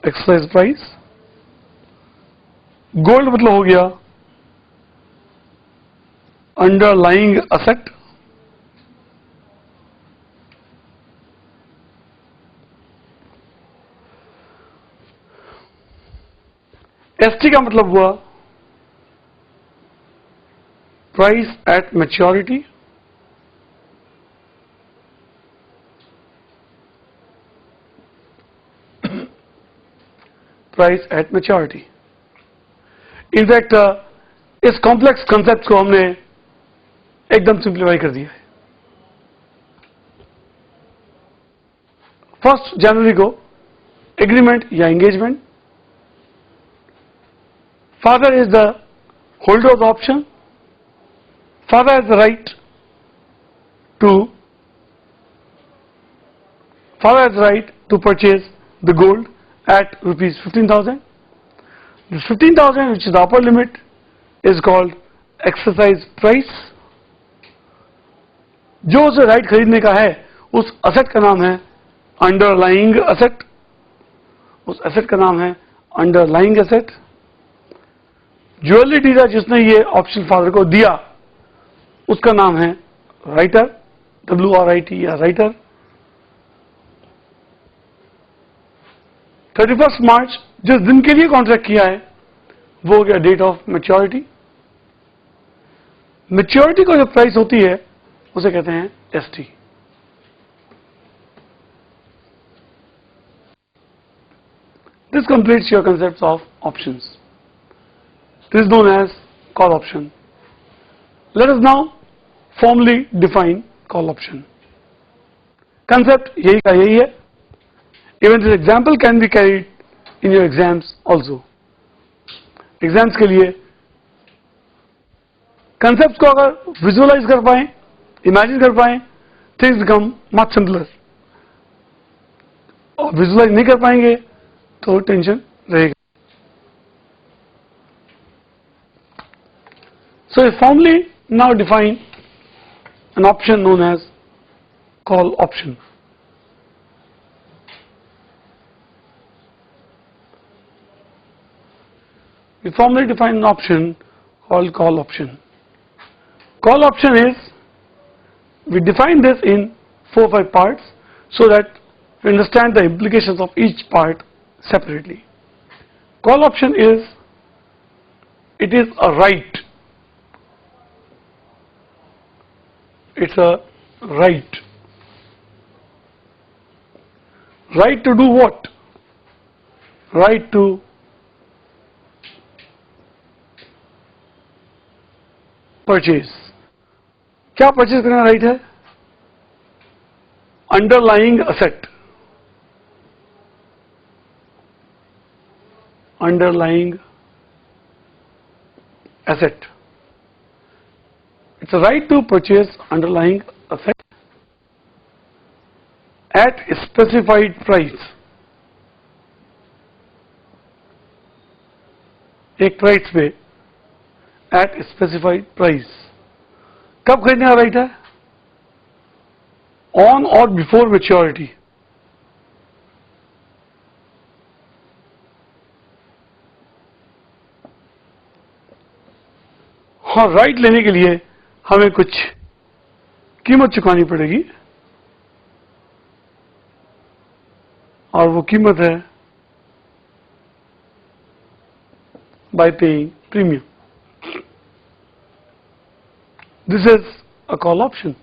Exercise price. Gold मतलब हो गया अंडरलाइंग असेट। एसटी का मतलब हुआ price at maturity. Price at maturity. In fact इस कॉम्प्लेक्स कंसेप्ट को हमने एकदम सिंप्लीफाई कर दिया है। 1 जनवरी को एग्रीमेंट या engagement, father is the holder of the option, father has the right to purchase the gold at rupees 15,000. The 15,000, which is the upper limit, is called exercise price. जो उसे राइट खरीदने का है उस असेट का नाम है अंडरलाइंग असेट। उस एसेट का नाम है अंडरलाइंग एसेट। ज्वेलरी डीलर जिसने ये ऑप्शन फादर को दिया उसका नाम है राइटर, WRIT या राइटर। 31 मार्च जिस दिन के लिए कॉन्ट्रैक्ट किया है वो हो गया डेट ऑफ मैच्योरिटी। मैच्योरिटी को जो प्राइस होती है उसे कहते हैं ST. This completes your concept of options. This is known as call option. Let us now formally define call option. Concept यही का यही है। Even this example can be carried in your exams also. Exams के लिए concepts को अगर visualize कर पाएं, imagine कर पाएं, things become much simpler. और visualize नहीं कर पाएंगे तो tension रहेगा. So I formally now define an option known as call option. We formally define an option called call option. Call option is, we define this in 4 or 5 parts so that we understand the implications of each part separately. Call option is, it is a right. It's a right. Right to do what? Right to purchase. क्या purchase करना right है? Underlying asset. Underlying asset. It's a right to purchase underlying asset at specified price. एक price पे at specified price। कब खरीदने का right है? On और बिफोर मैच्योरिटी। हाँ, राइट लेने के लिए हमें कुछ कीमत चुकानी पड़ेगी और वो कीमत है bye paying premium. This is a call option.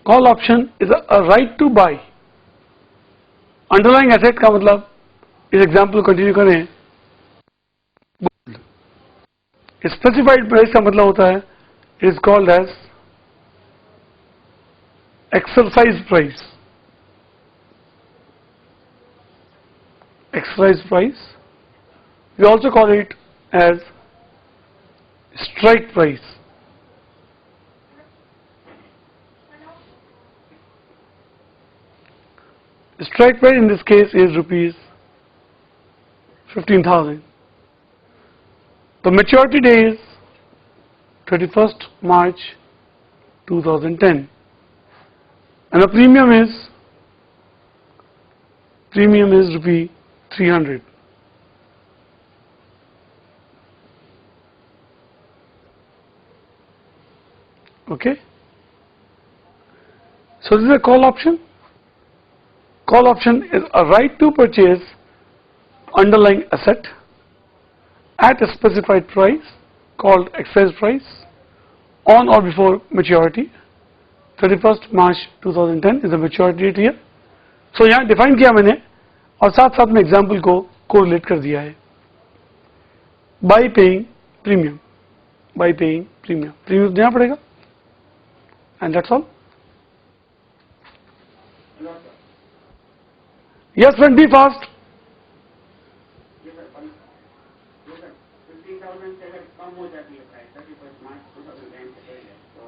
Call option is a right to buy. Underlying asset का मतलब, इस एग्जाम्पल को कंटिन्यू करें, स्पेसिफाइड प्राइस का मतलब होता है, it is called as exercise price. Exercise price. We also call it as strike price. Strike price in this case is rupees 15,000. The maturity day is 31st March 2010 and the premium is premium is rupee 300. Okay. So this is a call option. Call option is a right to purchase underlying asset at a specified price called exercise price on or before maturity. 31st March 2010 is the maturity date here. So यहाँ define किया मैंने और साथ साथ में example को correlate कर दिया है. By paying premium. By paying premium. Premium देना पड़ेगा. And that's all. Yes, friend, be fast. 15,000 से अगर कम हो जाती है प्राइस 31 मार्च 2010 से पहले तो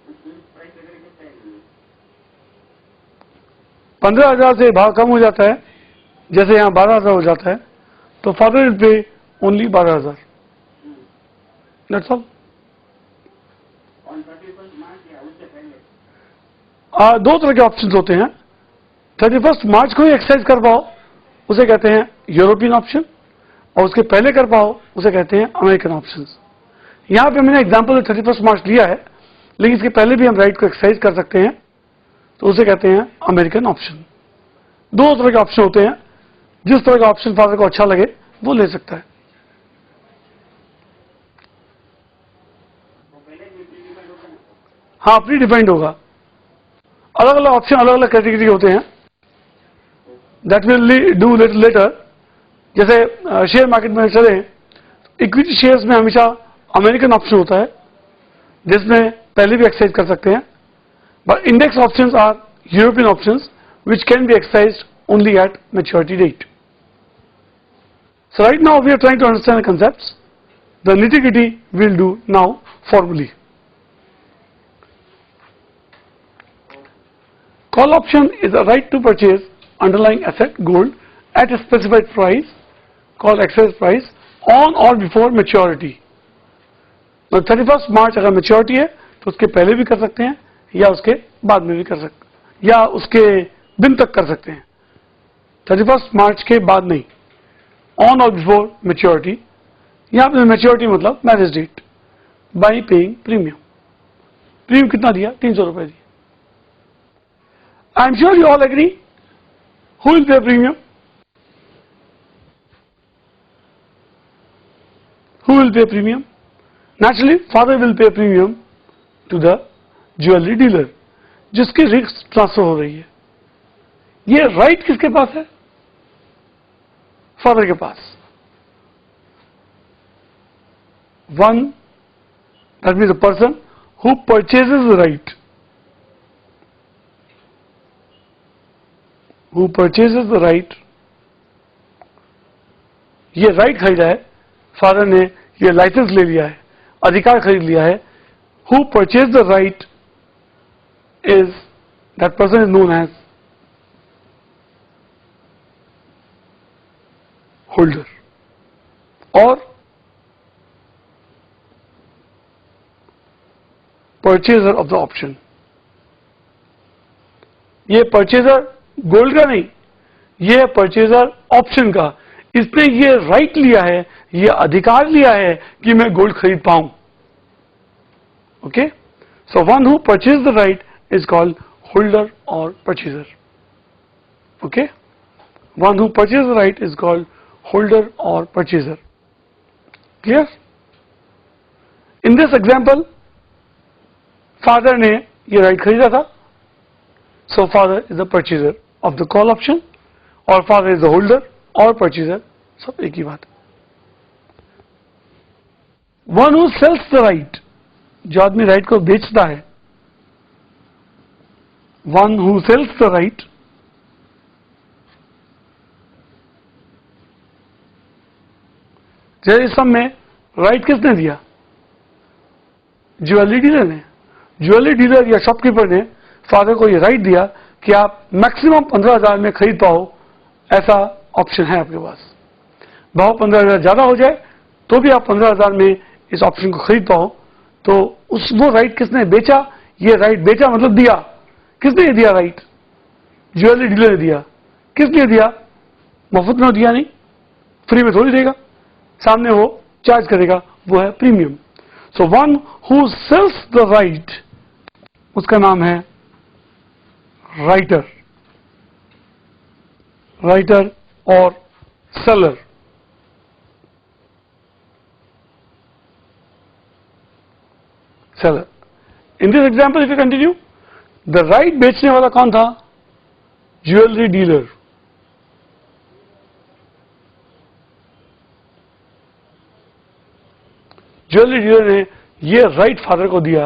उस प्राइस वगैरह कितना है? 15,000 से भाव कम हो जाता है, जैसे यहाँ 12,000 हो जाता है, तो फादर विल पे ओनली 12,000. That's all. ऑन 31 मार्च या उससे पहले? दो तरह के ऑप्शंस होते हैं. 31 मार्च को ही एक्सरसाइज कर पाओ उसे कहते हैं यूरोपियन ऑप्शन, और उसके पहले कर पाओ उसे कहते हैं अमेरिकन ऑप्शंस. यहाँ पे मैंने एग्जांपल 31 मार्च लिया है, लेकिन इसके पहले भी हम राइट को एक्सरसाइज कर सकते हैं, तो उसे कहते हैं अमेरिकन ऑप्शन. दो तरह के ऑप्शन होते हैं, जिस तरह का ऑप्शन फादर को अच्छा लगे वो ले सकता है. हाँ, प्री डिफाइंड होगा. अलग अलग ऑप्शन अलग अलग कैटेगरी होते हैं. That will do later. जैसे शेयर मार्केट में चले, इक्विटी शेयर्स में हमेशा अमेरिकन ऑप्शन होता है, जिसमें पहले भी एक्सरसाइज कर सकते हैं. But index options are European options which can be exercised only at maturity date. So right now we are trying to understand the concepts. The nitty-gritty we will do now formally. Call option is a right to purchase underlying asset gold at a specified price called exercise price on or before maturity. Now 31st March अगर maturity है तो उसके पहले भी कर सकते हैं या उसके बाद में भी कर सकते हैं या उसके दिन तक कर सकते हैं. 31st मार्च के बाद नहीं, ऑन और बिफोर मेच्योरिटी. यहां पे मेच्योरिटी मतलब marriage date. By paying premium. Premium कितना दिया? 300 रुपए दिए. I am sure you all agree. Who will pay premium? Who will pay premium? Naturally father will pay premium to the jewellery dealer, जिसकी risk transfer हो रही है. ये right किसके पास है? फादर के पास. One, that means the person who purchases the right. Who purchases the right. ये राइट खरीदा है, फादर ने ये लाइसेंस ले लिया है, अधिकार खरीद लिया है. Who purchase the right is, that person is known as holder और परचेजर ऑफ द ऑप्शन. ये परचेजर गोल्ड का नहीं, ये परचेजर ऑप्शन का. इसने ये राइट लिया है, ये अधिकार लिया है कि मैं गोल्ड खरीद पाऊं. Okay, so one who purchase the right is called holder और purchaser. Okay, one who purchase the right is called holder or purchaser. Clear? In this example, father ने ये right खरीदा था, so father is the purchaser of the call option, और father is the holder or purchaser, सब एक ही बात. One who sells the right, जो आदमी right को बेचता है, one who sells the right इस सब में राइट किसने दिया? ज्वेलरी डीलर ने. ज्वेलरी डीलर या शॉपकीपर ने फादर को ये राइट दिया कि आप मैक्सिमम 15,000 में खरीद पाओ, ऐसा ऑप्शन है आपके पास. भाव 15,000 ज्यादा हो जाए तो भी आप 15,000 में इस ऑप्शन को खरीद पाओ. तो उस वो राइट किसने बेचा? ये राइट बेचा मतलब दिया. किसने दिया राइट? ज्वेलरी डीलर ने दिया. किस लिए दिया? मुफ्त में दिया नहीं, फ्री में थोड़ी देगा, सामने वो चार्ज करेगा, वो है premium. So one who sells the right, उसका नाम है राइटर, राइटर और seller. Seller. In this example if you continue, the right बेचने वाला कौन था? Jewellery dealer. ज्वेलरी डीलर ने ये राइट फादर को दिया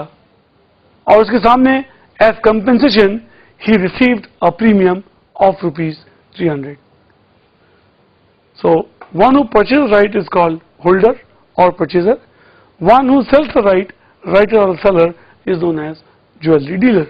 और उसके सामने as compensation he received a premium of ₹300. So one who purchase right is called holder और purchaser. One who sells the right, writer और seller, is known as jewellery dealer.